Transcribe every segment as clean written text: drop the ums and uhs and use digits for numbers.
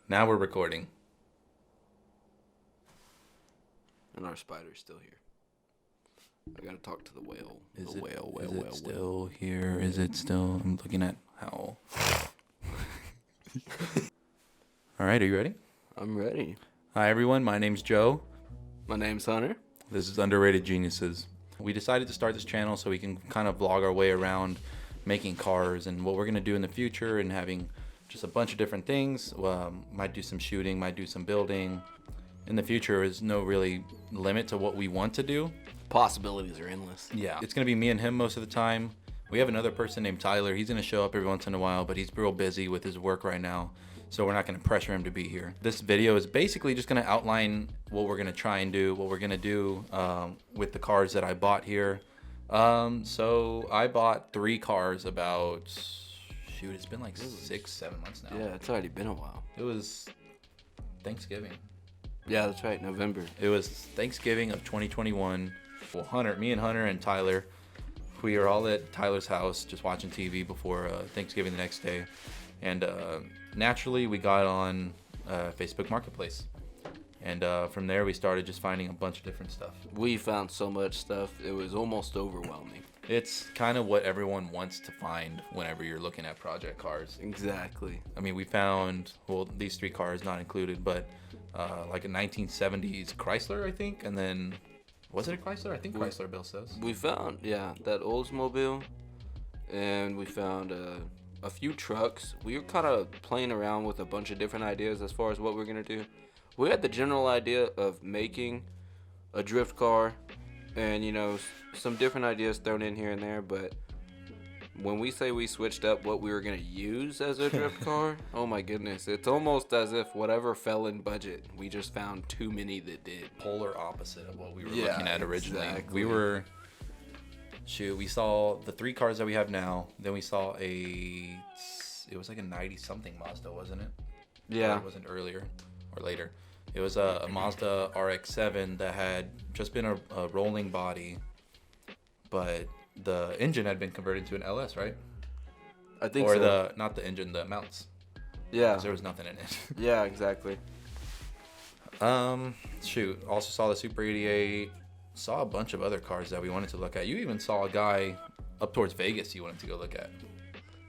Now we're recording. And our spider's still here. I gotta talk to the whale. Is the it, whale, is whale, it whale, still here? Is it still? I'm looking at Howl. All right, are you ready? I'm ready. Hi, everyone. My name's Joe. My name's Hunter. This is Underrated Geniuses. We decided to start this channel so we can kind of vlog our way around making cars and what we're going to do in the future and having just a bunch of different things. Might do some shooting, might do some building. In the future, there's no really limit to what we want to do. Possibilities are endless. Yeah. It's going to be me and him most of the time. We have another person named Tyler. He's going to show up every once in a while, but he's real busy with his work right now. So we're not going to pressure him to be here. This video is basically just going to outline what we're going to try and do, what we're going to do with the cars that I bought here. So I bought 3 cars about, it's been like 6-7 months now. Yeah, it's already been a while. It was Thanksgiving. Yeah, that's right, November. It was Thanksgiving of 2021. Well, me and Hunter and Tyler, we were all at Tyler's house just watching TV before Thanksgiving the next day. And naturally, we got on Facebook Marketplace. And from there, we started just finding a bunch of different stuff. We found so much stuff, it was almost overwhelming. It's kind of what everyone wants to find whenever you're looking at project cars. Exactly. I mean, we found, well, these 3 cars not included, but like a 1970s Chrysler, I think. And then, was it a Chrysler? I think Chrysler, Bill says. We found, that Oldsmobile, and we found a few trucks. We were kind of playing around with a bunch of different ideas as far as what we're going to do. We had the general idea of making a drift car and, some different ideas thrown in here and there, but when we say we switched up what we were going to use as a drift car, oh my goodness, it's almost as if whatever fell in budget, we just found too many that did. Polar opposite of what we were looking at originally. Exactly. We saw the 3 cars that we have now. Then we saw it was like a 90-something Mazda, wasn't it? Yeah. Or it wasn't earlier or later. It was a Mazda RX-7 that had just been a rolling body, but the engine had been converted to an LS, right? I think or so. Not the engine, the mounts. Yeah. 'Cause there was nothing in it. Yeah, exactly. Also saw the Super 88. Saw a bunch of other cars that we wanted to look at. You even saw a guy up towards Vegas you wanted to go look at.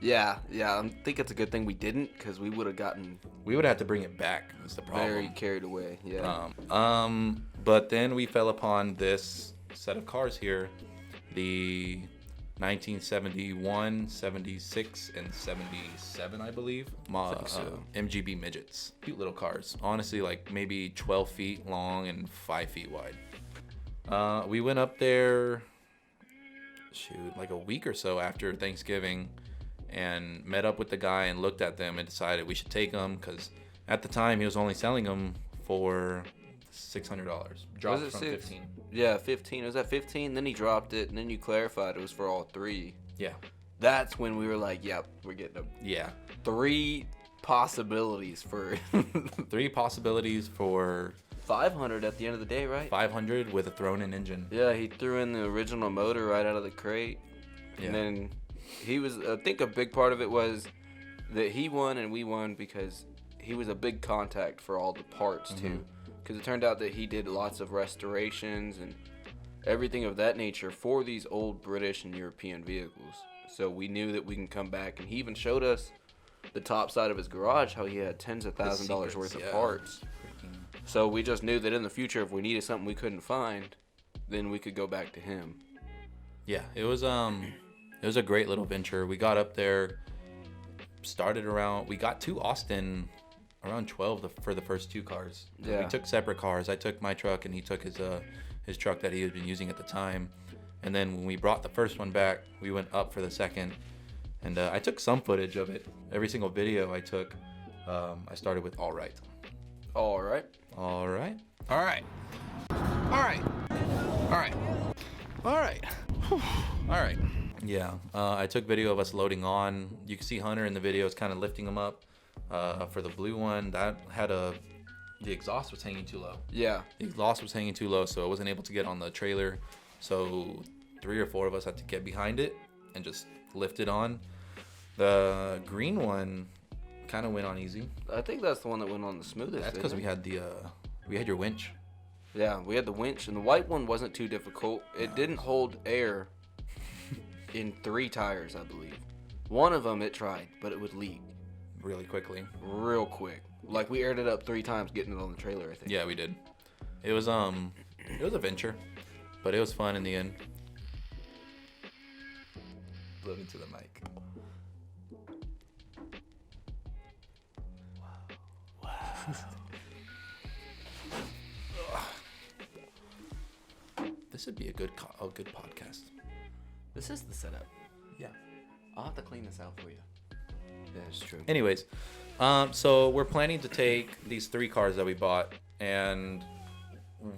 Yeah. I think it's a good thing we didn't, because we would have gotten We would have to bring it back. Is the problem. very carried away. Yeah. But then we fell upon this set of cars here, the 1971, 76, and 77, I believe. MGB midgets. Cute little cars. Honestly, like maybe 12 feet long and 5 feet wide. We went up there, like a week or so after Thanksgiving, and met up with the guy and looked at them and decided we should take them, because at the time he was only selling them for $600. Dropped Was it from 6? 15. Yeah, 15. It was at 15, then he dropped it, and then you clarified it was for all 3. Yeah. That's when we were like, yep, we're getting them. Yeah. 3 possibilities for 3 possibilities for 500 at the end of the day, right? 500 with a thrown-in engine. Yeah, he threw in the original motor right out of the crate. Yeah. And then I think a big part of it was that he won and we won because he was a big contact for all the parts too. Because it turned out that he did lots of restorations and everything of that nature for these old British and European vehicles. So we knew that we can come back, and he even showed us the top side of his garage, how he had tens of thousands of dollars worth of parts. So we just knew that in the future, if we needed something we couldn't find, then we could go back to him. Yeah, it was a great little venture. We got up there, we got to Austin around 12 for the first 2 cars. Yeah. We took separate cars. I took my truck and he took his truck that he had been using at the time. And then when we brought the first one back, we went up for the second. And I took some footage of it. Every single video I took, I started with all right. All right. All right. All right. All right. All right. All right. Whew. All right. Yeah, I took video of us loading on. You can see Hunter in the video is kind of lifting them up. For the blue one, that had the exhaust was hanging too low. Yeah. The exhaust was hanging too low, so I wasn't able to get on the trailer. So 3 or 4 of us had to get behind it and just lift it on. The green one, kind of went on easy. I think that's the one that went on the smoothest. That's because isn't we it? had your winch. Yeah, we had the winch, and the white one wasn't too difficult. It didn't hold air in 3 tires, I believe. One of them it tried, but it would leak Really quickly. real quick. Like we aired it up 3 times getting it on the trailer, I think. Yeah, we did. It was a venture, but it was fun in the end. Blow into the mic. Wow. This would be a good podcast. This is the setup. Yeah. I'll have to clean this out for you. That's true. Anyways, so we're planning to take these 3 cars that we bought, and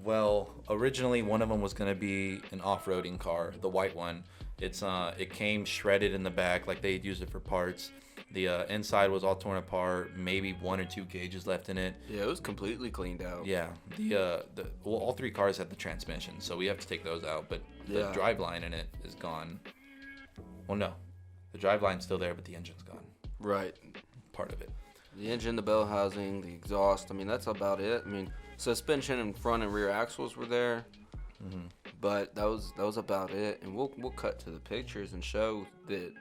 well, originally one of them was gonna be an off-roading car, the white one. It came shredded in the back, like they had used it for parts. The inside was all torn apart, maybe 1 or 2 gauges left in it. Yeah, it was completely cleaned out. Yeah, all 3 cars had the transmission, so we have to take those out. But the Yeah. driveline in it is gone. Well, no, the driveline's still there, but the engine's gone. Right. Part of it. The engine, the bell housing, the exhaust. I mean, that's about it. I mean, suspension and front and rear axles were there, but that was about it. And we'll cut to the pictures and show that,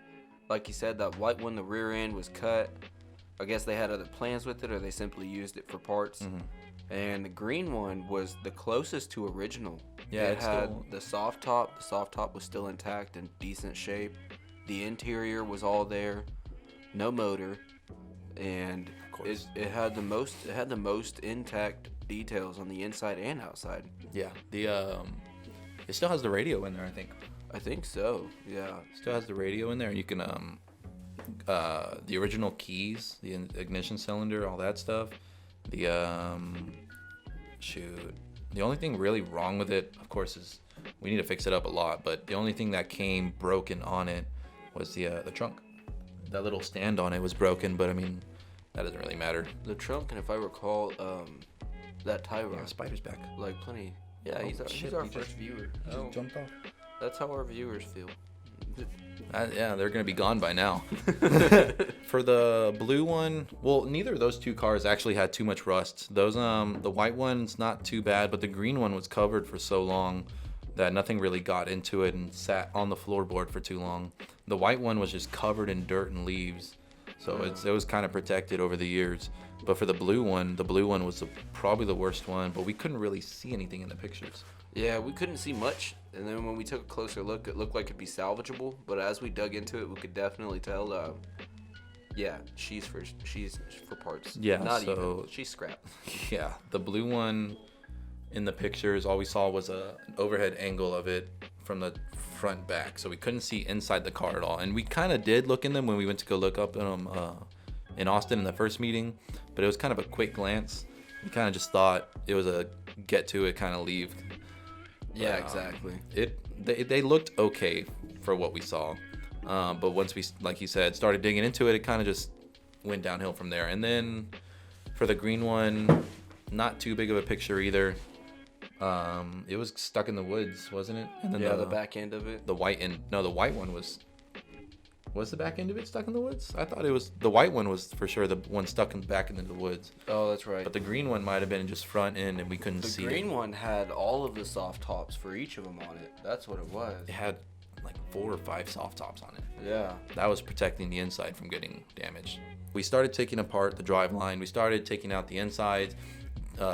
like you said, that white one, the rear end was cut. I guess they had other plans with it, or they simply used it for parts. And the green one was the closest to original. Yeah, it it's had still- the soft top. The soft top was still intact and decent shape. The interior was all there, no motor, and Of course. it had the most intact details on the inside and outside. Yeah, it still has the radio in there, I think. I think so. Yeah. Still has the radio in there, and you can the original keys, the ignition cylinder, all that stuff. The the only thing really wrong with it, of course, is we need to fix it up a lot. But the only thing that came broken on it was the trunk. That little stand on it was broken, but I mean, that doesn't really matter. The trunk, and if I recall, that Tyra, Yeah, Spider's back. like plenty. Yeah, he's our, shit, he's our he first just- viewer. He just jumped off. That's how our viewers feel. Yeah, they're gonna be gone by now. For the blue one, well, neither of those 2 cars actually had too much rust. Those the white one's not too bad, but the green one was covered for so long that nothing really got into it and sat on the floorboard for too long. The white one was just covered in dirt and leaves, so it was kind of protected over the years. But for the blue one was probably the worst one, but we couldn't really see anything in the pictures. Yeah, we couldn't see much, and then when we took a closer look, it looked like it'd be salvageable. But as we dug into it, we could definitely tell. Yeah, she's for parts. Yeah, not so- even. She's scrap. Yeah, the blue one in the pictures, all we saw was an overhead angle of it from the front back, so we couldn't see inside the car at all. And we kind of did look in them when we went to go look up in them in Austin in the first meeting, but it was kind of a quick glance. We kind of just thought it was a get to it kind of leave. Yeah, exactly. They looked okay for what we saw, but once we, like you said, started digging into it, it kind of just went downhill from there. And then for the green one, not too big of a picture either. It was stuck in the woods, wasn't it? And then Yeah, the back end of it. the white one was the back end of it stuck in the woods? I thought it was the white one was for sure the one stuck in back into the woods, Oh, that's right. but the green one might have been just front end and we couldn't The see green it. one had all of the soft tops for each of them on it. That's what it was. It had like 4 or 5 soft tops on it. Yeah. That was protecting the inside from getting damaged. We started taking apart the driveline. We started taking out the insides,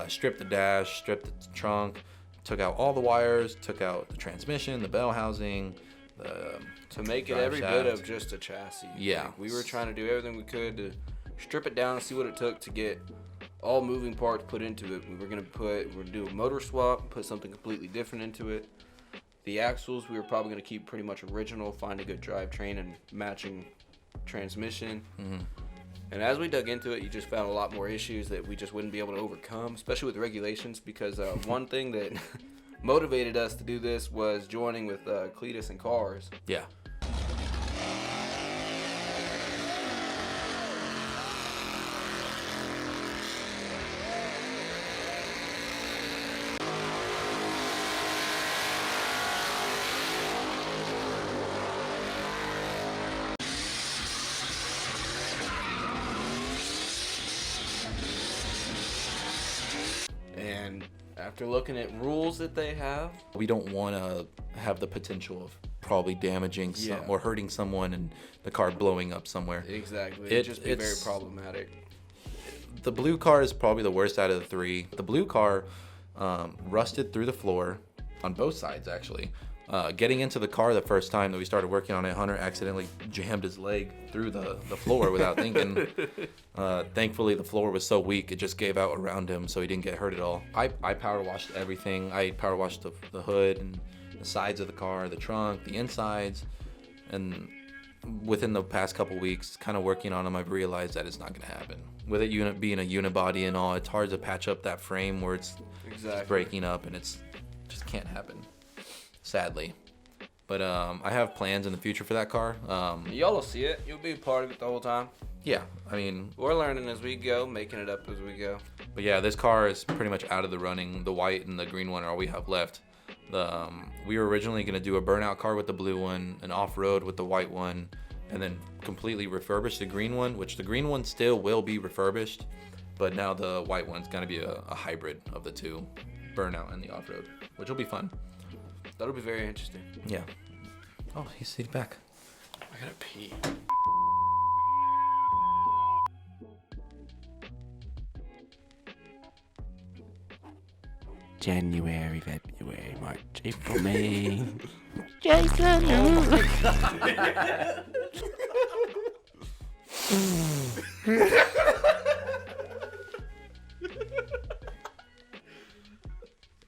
stripped the dash, stripped the trunk, took out all the wires, took out the transmission, the bell housing, the To make it drive every bit shaft. of just a chassis. Yeah. Like, we were trying to do everything we could to strip it down and see what it took to get all moving parts put into it. We're gonna do a motor swap, put something completely different into it. The axles we were probably gonna keep pretty much original, find a good drivetrain and matching transmission. And as we dug into it, you just found a lot more issues that we just wouldn't be able to overcome, especially with regulations, because one thing that motivated us to do this was joining with Cletus and Cars. Yeah. And after looking at rules that they have, We don't want to have the potential of probably damaging Yeah. or hurting someone and the car blowing up somewhere. exactly, it'd just be very it's- problematic. The blue car is probably the worst out of the three. The blue car rusted through the floor on both sides, actually. Getting into the car the first time that we started working on it, Hunter accidentally jammed his leg through the floor without thinking. Thankfully, the floor was so weak, it just gave out around him, so he didn't get hurt at all. I power washed everything. I power washed the hood and the sides of the car, the trunk, the insides. And within the past couple weeks, kind of working on them, I've realized that it's not going to happen. With it being a unibody and all, it's hard to patch up that frame where it's just breaking up, and it's just can't happen, sadly. But I have plans in the future for that car. Y'all will see it. You'll be a part of it the whole time. Yeah, I mean, We're learning as we go, making it up as we go. but yeah, this car is pretty much out of the running. The white and the green one are all we have left. We were originally going to do a burnout car with the blue one, an off-road with the white one, and then completely refurbish the green one, which the green one still will be refurbished, but now the white one's going to be a hybrid of the two, burnout and the off-road, which will be fun. That'll be very interesting. Yeah. Oh, he's seated back. I gotta pee. January, February, March, April, May.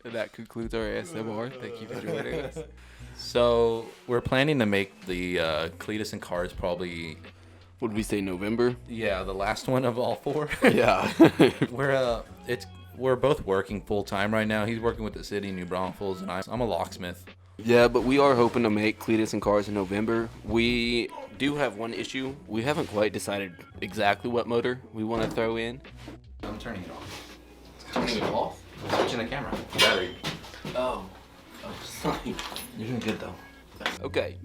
And that concludes our ASMR. Thank you for joining us. So we're planning to make the Cletus and Cars probably, Would we say November? the last one of all four. Yeah. We're both working full time right now. He's working with the city, New Braunfels, and I'm a locksmith. Yeah, but we are hoping to make Cletus and Cars in November. We do have one issue. We haven't quite decided exactly what motor we want to throw in. I'm turning it off. Turning it off? I'm switching the camera. Battery. Oh. Sorry. You're doing good though. Okay.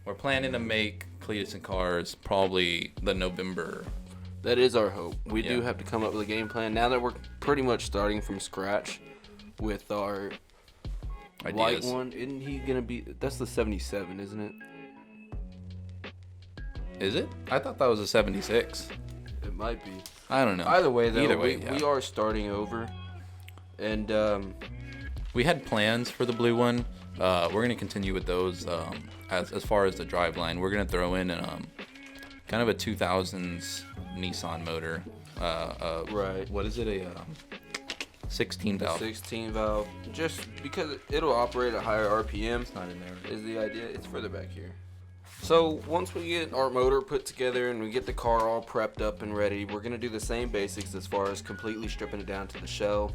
We're planning to make Cletus and Cars probably the November. That is our hope. We Yeah. do have to come up with a game plan now that we're pretty much starting from scratch with our white Ideas. one. Isn't he gonna be? That's the 77, isn't it? Is it? I thought that was a 76. It might be. I don't know. Either way, though, Either way, we are starting over, and We had plans for the blue one. We're gonna continue with those. As far as the driveline, we're gonna throw in kind of a 2000s Nissan motor. Right. What is it? A 16 valve. 16 valve, just because it'll operate at higher RPM. It's not in there. Is the idea. It's further back here. So once we get our motor put together and we get the car all prepped up and ready, we're gonna do the same basics as far as completely stripping it down to the shell.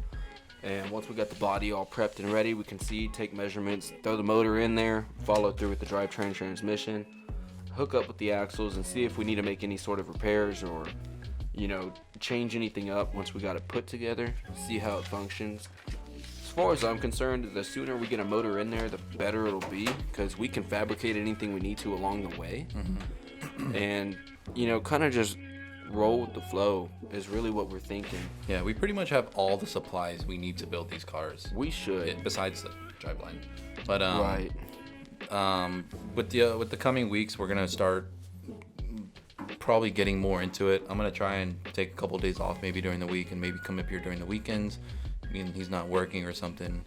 And once we got the body all prepped and ready, we can take measurements, throw the motor in there, follow through with the drivetrain transmission, hook up with the axles, and see if we need to make any sort of repairs or, change anything up once we got it put together, see how it functions. As far as I'm concerned, the sooner we get a motor in there, the better it'll be, because we can fabricate anything we need to along the way. And, kind of just roll with the flow is really what we're thinking. Yeah, we pretty much have all the supplies we need to build these cars. We should. Besides the driveline. But Right. with the coming weeks, we're gonna start probably getting more into it. I'm gonna try and take a couple days off maybe during the week and maybe come up here during the weekends. I mean, he's not working or something,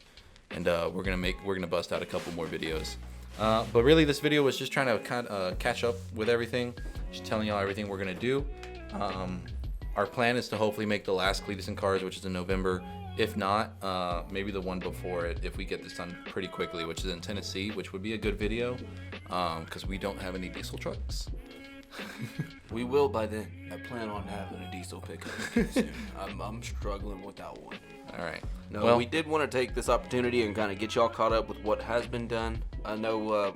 and we're gonna bust out a couple more videos. But really, this video was just trying to catch up with everything, just telling y'all everything we're gonna do. Our plan is to hopefully make the last Cletus and Cars, which is in November. If not, maybe the one before it, if we get this done pretty quickly, which is in Tennessee, which would be a good video, because we don't have any diesel trucks. We will by then. I plan on having a diesel pickup again soon. I'm struggling without one. All right. No, Well, we did want to take this opportunity and kind of get y'all caught up with what has been done. I know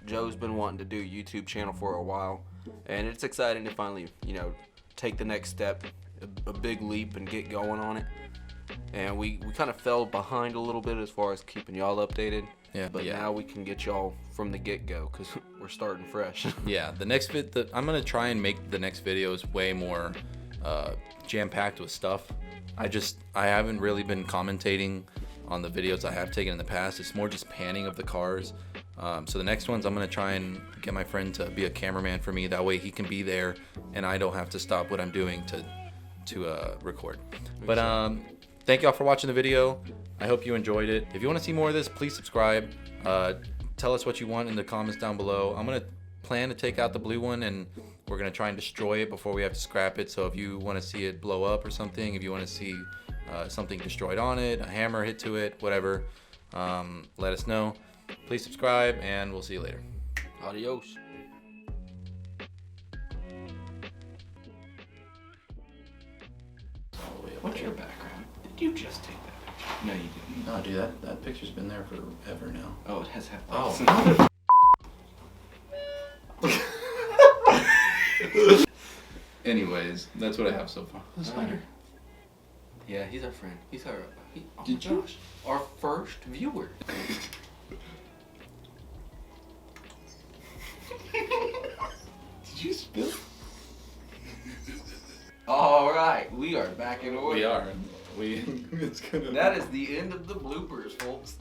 Joe's been wanting to do a YouTube channel for a while, and it's exciting to finally, take the next step, a big leap, and get going on it. And we kind of fell behind a little bit as far as keeping y'all updated. Yeah, But yeah. now we can get y'all from the get-go because we're starting fresh. Yeah, the next I'm gonna try and make the next videos way more jam-packed with stuff. I haven't really been commentating on the videos I have taken in the past. It's more just panning of the cars. So the next ones I'm gonna try and get my friend to be a cameraman for me. That way he can be there and I don't have to stop what I'm doing to record. But thank y'all for watching the video. I hope you enjoyed it. If you want to see more of this, please subscribe. Tell us what you want in the comments down below. I'm gonna plan to take out the blue one and we're gonna try and destroy it before we have to scrap it. So if you want to see it blow up or something, if you want to see something destroyed on it, a hammer hit to it, whatever, let us know. Please subscribe and we'll see you later. Adios. What's your background? Did you just take that picture? No, you didn't. No, dude, that picture's been there forever now. Oh, it has half. Oh. Anyways, that's what I have so far. The spider. Yeah, he's our friend. He's our. Oh Did my you? gosh, our first viewer. Did you spill? All right, we are back in order. We are. It's gonna. That is the end of the bloopers, folks.